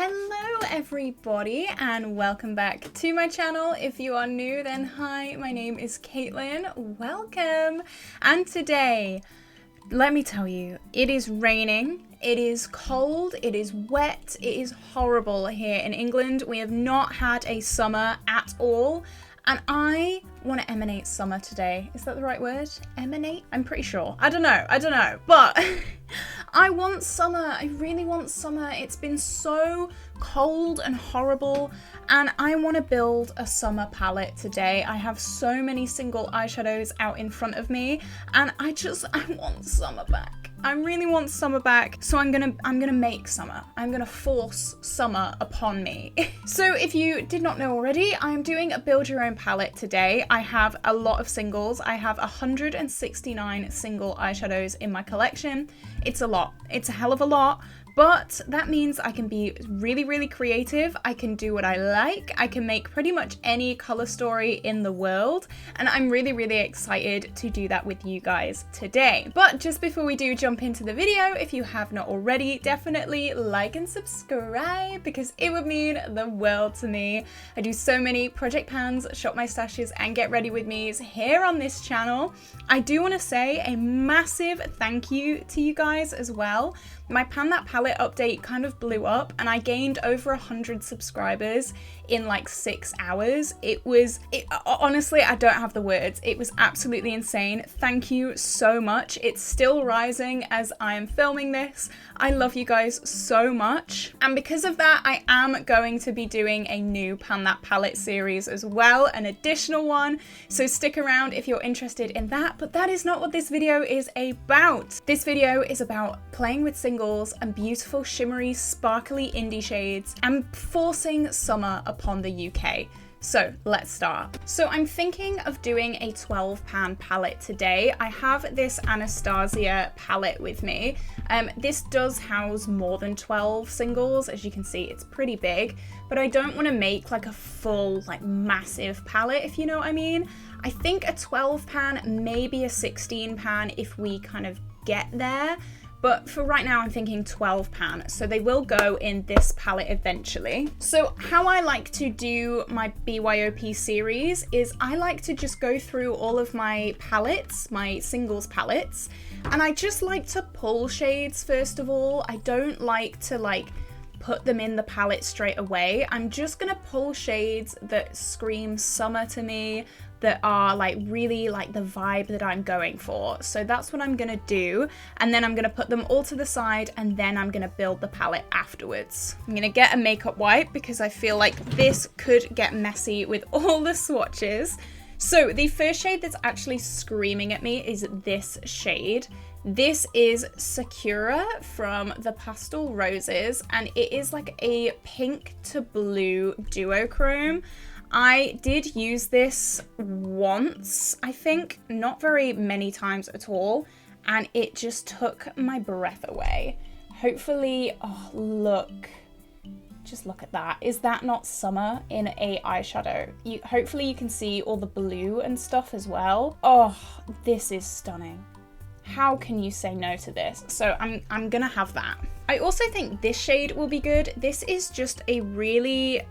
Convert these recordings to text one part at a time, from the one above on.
Hello everybody and welcome back to my channel. If you are new, then hi, my name is Caitlin. Welcome. And today, let me tell you, it is raining, it is cold, it is wet, it is horrible here in England. We have not had a summer at all. And I want to emanate summer today. Is that the right word? Emanate? I'm pretty sure. I don't know. But I want summer. I really want summer. It's been so cold and horrible. And I want to build a summer palette today. I have so many single eyeshadows out in front of me. And I want summer back. I really want summer back, so I'm gonna make summer. I'm gonna force summer upon me. So if you did not know already, I'm doing a build your own palette today. I have a lot of singles. I have 169 single eyeshadows in my collection. It's a lot. It's a hell of a lot. But that means I can be really, really creative. I can do what I like. I can make pretty much any color story in the world. And I'm really, really excited to do that with you guys today. But just before we do jump into the video, if you have not already, definitely like and subscribe because it would mean the world to me. I do so many project pans, shop my stashes, and get ready with me's here on this channel. I do want to say a massive thank you to you guys as well. My Pan That Palette update kind of blew up and I gained over 100 subscribers in like 6 hours. Honestly, I don't have the words. It was absolutely insane. Thank you so much. It's still rising as I am filming this. I love you guys so much. And because of that, I am going to be doing a new Pan That Palette series as well, an additional one. So stick around if you're interested in that, but that is not what this video is about. This video is about playing with singles and beautiful shimmery, sparkly indie shades and forcing summer upon the UK. So let's start. So I'm thinking of doing a 12 pan palette today. I have this Anastasia palette with me. This does house more than 12 singles. As you can see, it's pretty big, but I don't want to make like a full, like massive palette, if you know what I mean. I think a 12 pan, maybe a 16 pan if we kind of get there. But for right now, I'm thinking 12 pan, so they will go in this palette eventually. So how I like to do my BYOP series is I like to just go through all of my palettes, my singles palettes, and I just like to pull shades first of all. I don't like to put them in the palette straight away. I'm just gonna pull shades that scream summer to me, that are like really like the vibe that I'm going for. So that's what I'm gonna do. And then I'm gonna put them all to the side and then I'm gonna build the palette afterwards. I'm gonna get a makeup wipe because I feel like this could get messy with all the swatches. So the first shade that's actually screaming at me is this shade. This is Sakura from the Pastel Roses and it is like a pink to blue duochrome. I did use this once, I think, not very many times at all, and it just took my breath away. Hopefully, oh look, just look at that. Is that not summer in a eyeshadow? Hopefully you can see all the blue and stuff as well. Oh, this is stunning. How can you say no to this? So I'm gonna have that. I also think this shade will be good. This is just a really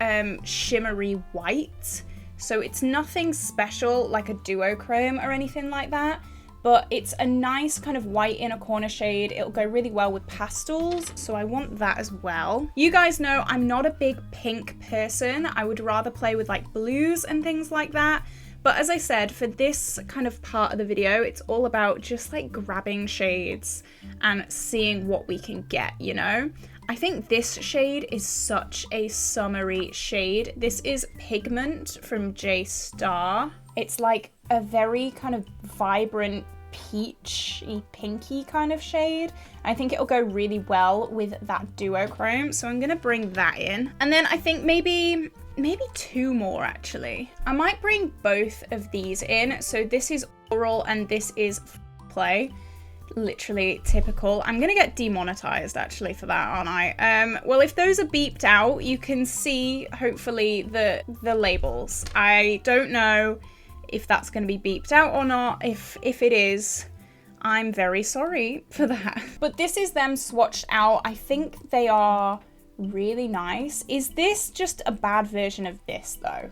shimmery white. So it's nothing special like a duochrome or anything like that, but it's a nice kind of white inner corner shade. It'll go really well with pastels, so I want that as well. You guys know I'm not a big pink person. I would rather play with like blues and things like that. But as I said, for this kind of part of the video, it's all about just like grabbing shades and seeing what we can get, you know? I think this shade is such a summery shade. This is Pigment from J Star. It's like a very kind of vibrant peachy, pinky kind of shade. I think it'll go really well with that duochrome, so I'm gonna bring that in. And then I think maybe two more actually. I might bring both of these in. So this is Oral and this is Play. Literally typical. I'm gonna get demonetized actually for that, aren't I? Well, if those are beeped out, you can see hopefully the labels. I don't know if that's gonna be beeped out or not. If it is, I'm very sorry for that. But this is them swatched out. I think they are really nice. Is this just a bad version of this though?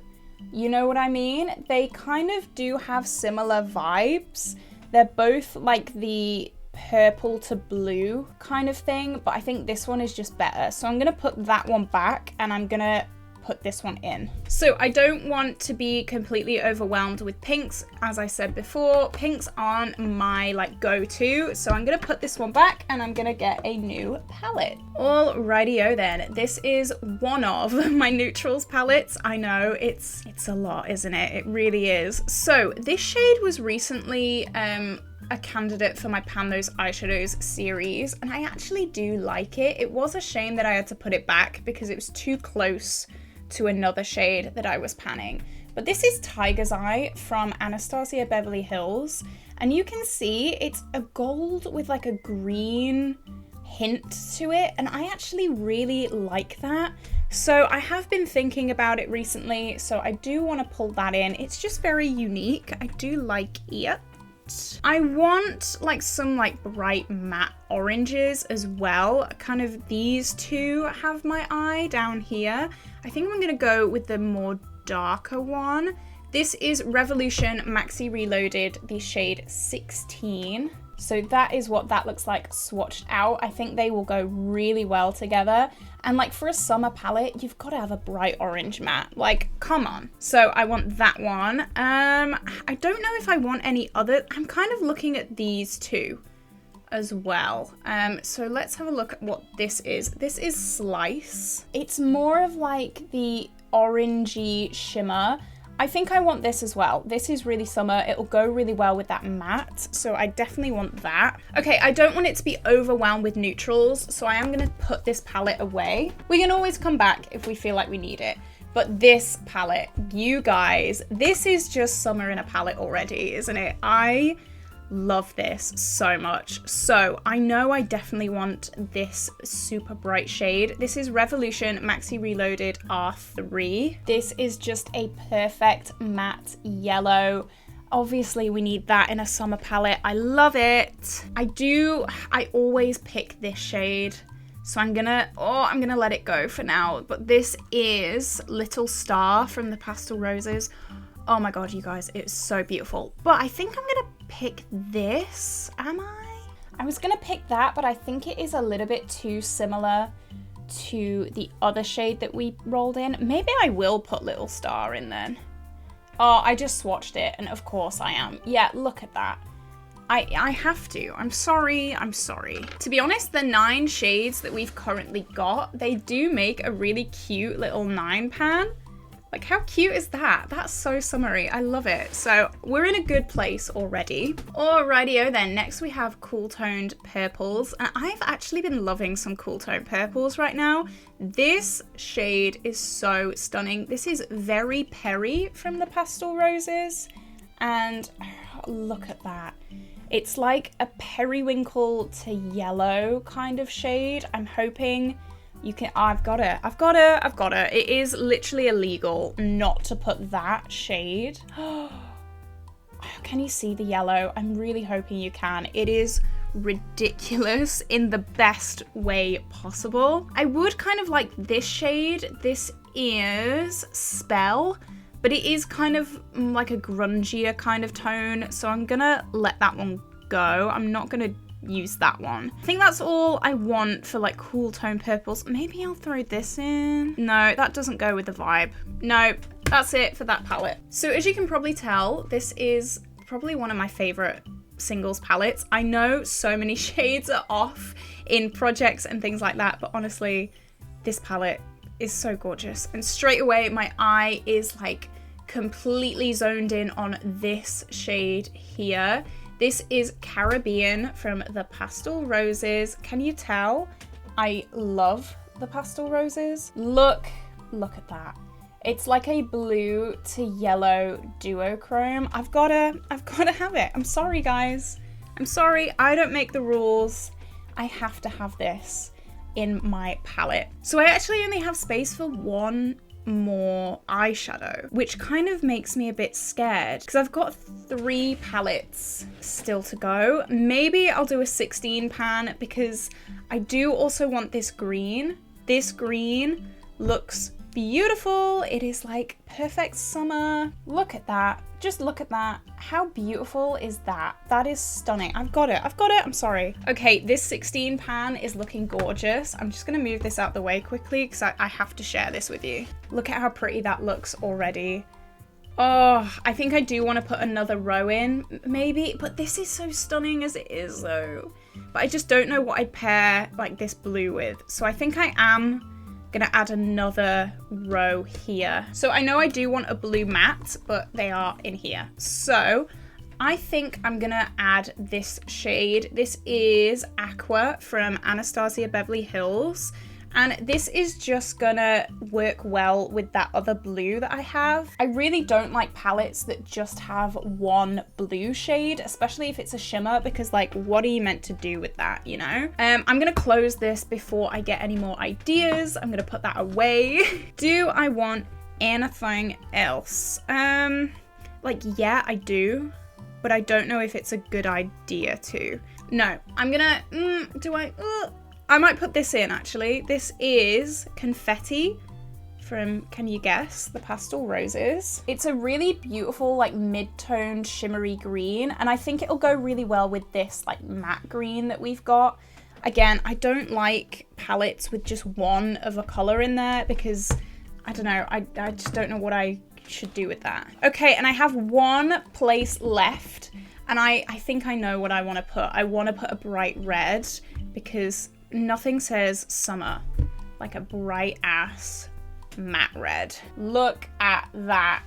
You know what I mean? They kind of do have similar vibes. They're both like the purple to blue kind of thing, but I think this one is just better. So I'm gonna put that one back and I'm gonna put this one in. So I don't want to be completely overwhelmed with pinks. As I said before, pinks aren't my like go-to. So I'm gonna put this one back and I'm gonna get a new palette. Alrighty-o then. This is one of my neutrals palettes. I know it's a lot, isn't it? It really is. So this shade was recently a candidate for my Pan Those Eyeshadows series, and I actually do like it. It was a shame that I had to put it back because it was too close to another shade that I was panning. But this is Tiger's Eye from Anastasia Beverly Hills, and you can see it's a gold with like a green hint to it, and I actually really like that. So I have been thinking about it recently, so I do want to pull that in. It's just very unique. I do like it. I want like some like bright matte oranges as well. Kind of these two have my eye down here. I think I'm gonna go with the more darker one. This is Revolution Maxi Reloaded, the shade 16. So that is what that looks like swatched out. I think they will go really well together. And like for a summer palette, you've got to have a bright orange matte. Like, come on. So I want that one. I don't know if I want any other. I'm kind of looking at these two as well. So let's have a look at what this is. This is Slice. It's more of like the orangey shimmer. I think I want this as well. This is really summer. It'll go really well with that matte. So I definitely want that. Okay, I don't want it to be overwhelmed with neutrals. So I am gonna put this palette away. We can always come back if we feel like we need it. But this palette, you guys, this is just summer in a palette already, isn't it? I love this so much. So I know I definitely want this super bright shade. This is Revolution Maxi Reloaded R3. This is just a perfect matte yellow. Obviously we need that in a summer palette. I love it. I always pick this shade. So I'm gonna let it go for now. But this is Little Star from the Pastel Roses. Oh my God, you guys, it's so beautiful. But I think I'm gonna pick this, am I? I was gonna pick that, but I think it is a little bit too similar to the other shade that we rolled in. Maybe I will put Little Star in then. Oh, I just swatched it, and of course I am. Yeah, look at that. I have to. I'm sorry. To be honest, the 9 shades that we've currently got, they do make a really cute little 9 pan. Like, how cute is that? That's so summery. I love it. So we're in a good place already. Alrighty-o then. Next we have cool toned purples. And I've actually been loving some cool toned purples right now. This shade is so stunning. This is Very Perry from the Pastel Roses. And look at that. It's like a periwinkle to yellow kind of shade. I'm hoping you can, I've got it. It is literally illegal not to put that shade. Can you see the yellow? I'm really hoping you can. It is ridiculous in the best way possible. I would kind of like this shade. This is Spell, but it is kind of like a grungier kind of tone. So I'm gonna let that one go. I'm not gonna use that one. I think that's all I want for like cool tone purples. Maybe I'll throw this in. No, that doesn't go with the vibe. No, that's it for that palette. So as you can probably tell, this is probably one of my favorite singles palettes. I know so many shades are off in projects and things like that, but honestly, this palette is so gorgeous. And straight away, my eye is like completely zoned in on this shade here. This is Caribbean from the Pastel Roses. Can you tell? I love the Pastel Roses. Look at that. It's like a blue to yellow duochrome. I've gotta have it. I'm sorry, guys. I'm sorry, I don't make the rules. I have to have this in my palette. So I actually only have space for one more eyeshadow, which kind of makes me a bit scared because I've got 3 palettes still to go. Maybe I'll do a 16 pan because I do also want this green. This green looks beautiful. It is like perfect summer. Look at that. Just look at that. How beautiful is that? That is stunning. I've got it. I'm sorry. Okay, this 16 pan is looking gorgeous. I'm just gonna move this out the way quickly because I have to share this with you. Look at how pretty that looks already. Oh, I think I do want to put another row in, maybe, but this is so stunning as it is though. But I just don't know what I'd pair like this blue with. So I think I am gonna add another row here. So I know I do want a blue matte, but they are in here. So I think I'm gonna add this shade. This is Aqua from Anastasia Beverly Hills. And this is just gonna work well with that other blue that I have. I really don't like palettes that just have one blue shade, especially if it's a shimmer, because like, what are you meant to do with that, you know? I'm gonna close this before I get any more ideas. I'm gonna put that away. Do I want anything else? Like, yeah, I do, but I don't know if it's a good idea to. No, I'm gonna, I might put this in actually. This is Confetti from, can you guess, the Pastel Roses. It's a really beautiful like mid-toned shimmery green, and I think it'll go really well with this like matte green that we've got. Again, I don't like palettes with just one of a color in there because I don't know, I just don't know what I should do with that. Okay, and I have one place left, and I think I know what I want to put. I want to put a bright red because nothing says summer like a bright ass matte red. Look at that.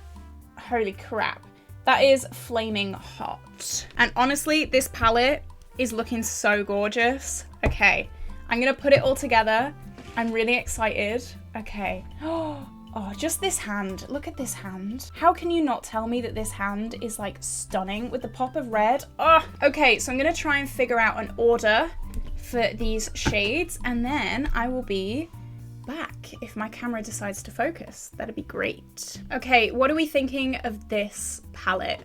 Holy crap. That is flaming hot. And honestly, this palette is looking so gorgeous. Okay, I'm gonna put it all together. I'm really excited. Okay. Oh, just this hand. Look at this hand. How can you not tell me that this hand is like stunning with the pop of red? Oh, okay, so I'm gonna try and figure out an order for these shades, and then I will be back if my camera decides to focus. That'd be great. Okay, what are we thinking of this palette?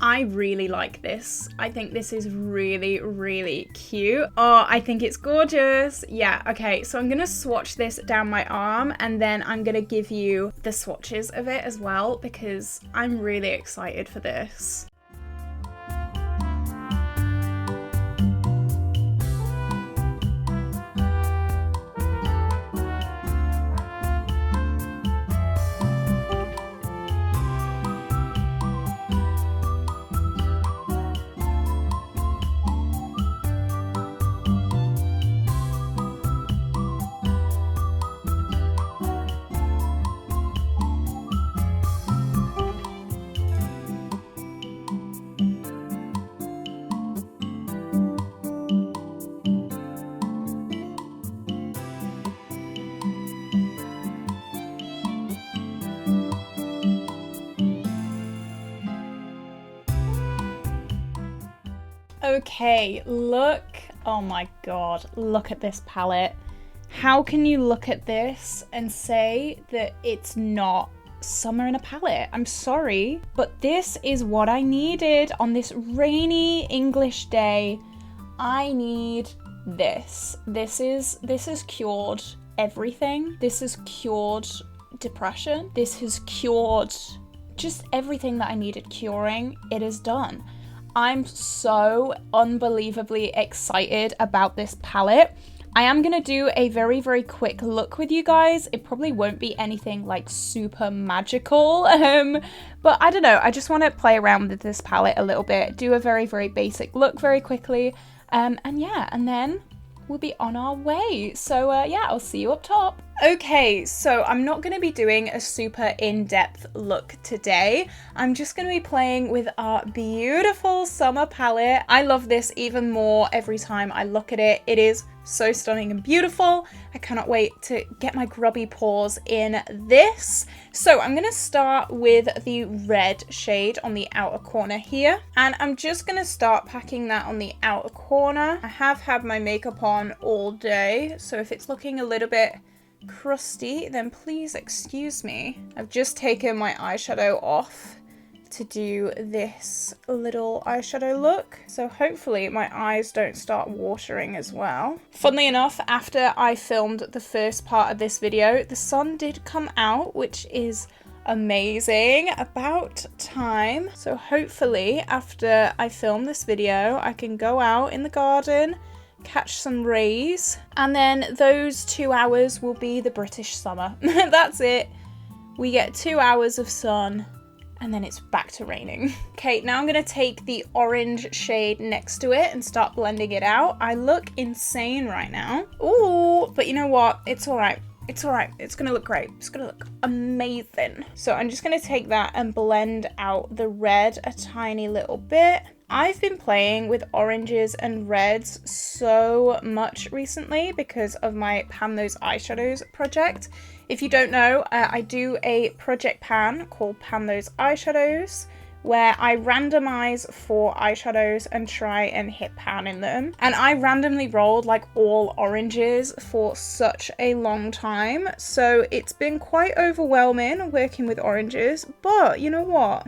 I really like this. I think this is really, really cute. Oh, I think it's gorgeous. Yeah, okay, so I'm gonna swatch this down my arm, and then I'm gonna give you the swatches of it as well because I'm really excited for this. Okay, look, oh my god, look at this palette. How can you look at this and say that it's not summer in a palette? I'm sorry, but this is what I needed on this rainy English day. I need this. This has cured everything. This has cured depression. This has cured just everything that I needed curing. It is done. I'm so unbelievably excited about this palette. I am going to do a very, very quick look with you guys. It probably won't be anything like super magical, but I don't know. I just want to play around with this palette a little bit, do a very, very basic look very quickly, and yeah, and then we'll be on our way. So yeah, I'll see you up top. Okay, so I'm not going to be doing a super in-depth look today. I'm just going to be playing with our beautiful summer palette. I love this even more every time I look at it. It is so stunning and beautiful. I cannot wait to get my grubby paws in this. So I'm going to start with the red shade on the outer corner here. And I'm just going to start packing that on the outer corner. I have had my makeup on all day, so if it's looking a little bit crusty, then please excuse me. I've just taken my eyeshadow off to do this little eyeshadow look. So hopefully my eyes don't start watering as well. Funnily enough, after I filmed the first part of this video, the sun did come out, which is amazing. About time. So hopefully after I film this video, I can go out in the garden, catch some rays, and then those 2 hours will be the British summer. That's it. We get 2 hours of sun and then it's back to raining. Okay, now I'm gonna take the orange shade next to it and start blending it out. I look insane right now. Ooh, but you know what? It's all right. It's all right. It's gonna look great. It's gonna look amazing. So I'm just gonna take that and blend out the red a tiny little bit. I've been playing with oranges and reds so much recently because of my Pan Those Eyeshadows project. If you don't know, I do a project pan called Pan Those Eyeshadows, where I randomize 4 eyeshadows and try and hit pan in them. And I randomly rolled like all oranges for such a long time. So it's been quite overwhelming working with oranges, but you know what?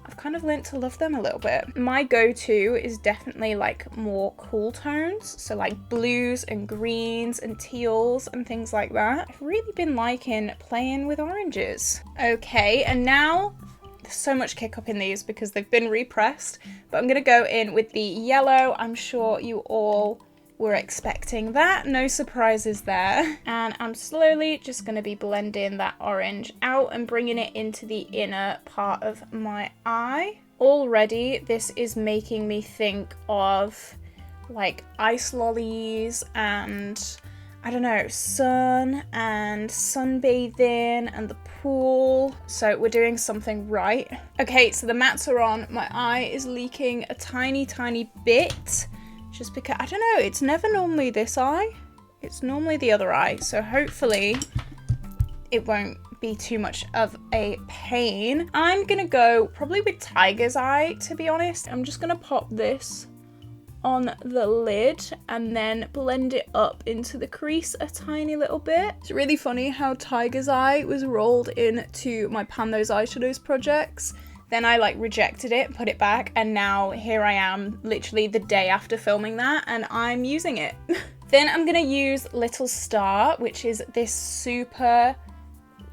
I've kind of learnt to love them a little bit. My go-to is definitely like more cool tones. So like blues and greens and teals and things like that. I've really been liking playing with oranges. Okay, and now there's so much kick up in these because they've been repressed, but I'm gonna go in with the yellow. I'm sure you all were expecting that, no surprises there. And I'm slowly just gonna be blending that orange out and bringing it into the inner part of my eye. Already this is making me think of like ice lollies and I don't know, sun and sunbathing and the pool. So we're doing something right. Okay, so the mattes are on. My eye is leaking a tiny, tiny bit. Just because, I don't know, it's never normally this eye. It's normally the other eye. So hopefully it won't be too much of a pain. I'm gonna go probably with Tiger's Eye, to be honest. I'm just gonna pop this on the lid and then blend it up into the crease a tiny little bit. It's really funny how Tiger's Eye was rolled into my Pan Those Eyeshadows projects. Then I like rejected it, put it back, and now here I am literally the day after filming that and I'm using it. Then I'm gonna use Little Star, which is this super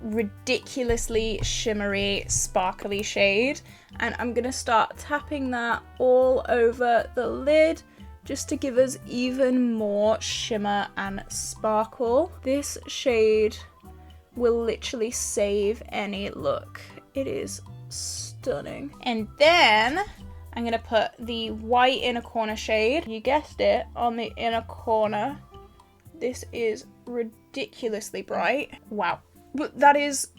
ridiculously shimmery, sparkly shade. And I'm gonna start tapping that all over the lid just to give us even more shimmer and sparkle. This shade will literally save any look. It is stunning. And then I'm gonna put the white inner corner shade, you guessed it, on the inner corner. This is ridiculously bright. Wow. But that is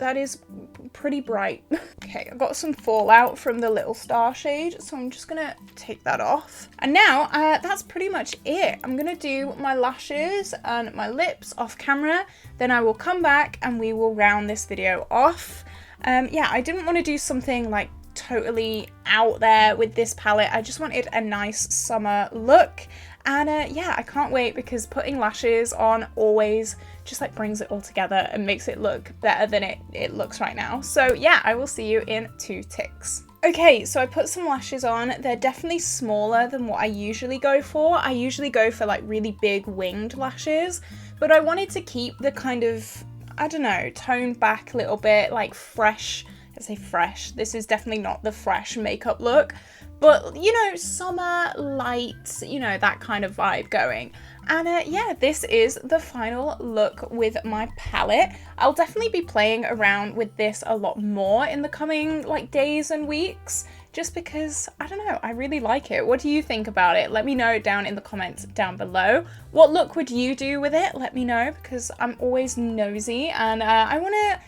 pretty bright. Okay, I've got some fallout from the Little Star shade, so I'm just gonna take that off. And now that's pretty much it. I'm gonna do my lashes and my lips off camera, then I will come back and we will round this video off. Yeah, I didn't want to do something like totally out there with this palette. I just wanted a nice summer look. And yeah, I can't wait because putting lashes on always just like brings it all together and makes it look better than it looks right now. So yeah, I will see you in 2 ticks. Okay, so I put some lashes on. They're definitely smaller than what I usually go for. I usually go for like really big winged lashes, but I wanted to keep the kind of, I don't know, toned back a little bit, like fresh. I say fresh. This is definitely not the fresh makeup look, but you know, summer light, you know, that kind of vibe going. And yeah, this is the final look with my palette. I'll definitely be playing around with this a lot more in the coming like days and weeks, just because, I don't know, I really like it. What do you think about it? Let me know down in the comments down below. What look would you do with it? Let me know, because I'm always nosy and I want to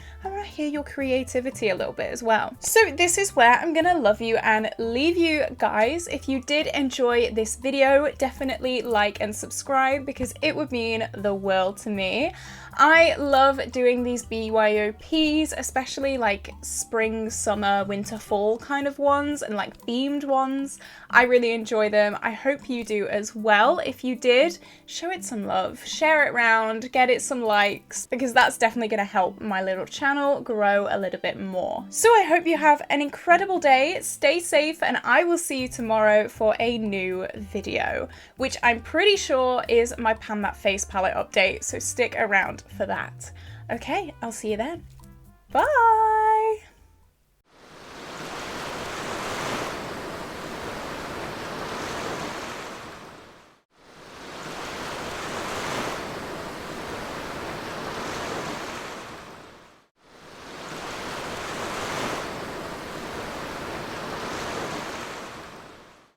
hear your creativity a little bit as well. So this is where I'm gonna love you and leave you guys. If you did enjoy this video, definitely like and subscribe because it would mean the world to me. I love doing these BYOPs, especially like spring, summer, winter, fall kind of ones and like themed ones. I really enjoy them. I hope you do as well. If you did, show it some love, share it around, get it some likes, because that's definitely going to help my little channel grow a little bit more. So I hope you have an incredible day, stay safe, and I will see you tomorrow for a new video, which I'm pretty sure is my Pan That Face palette update, so stick around for that. Okay, I'll see you then. Bye!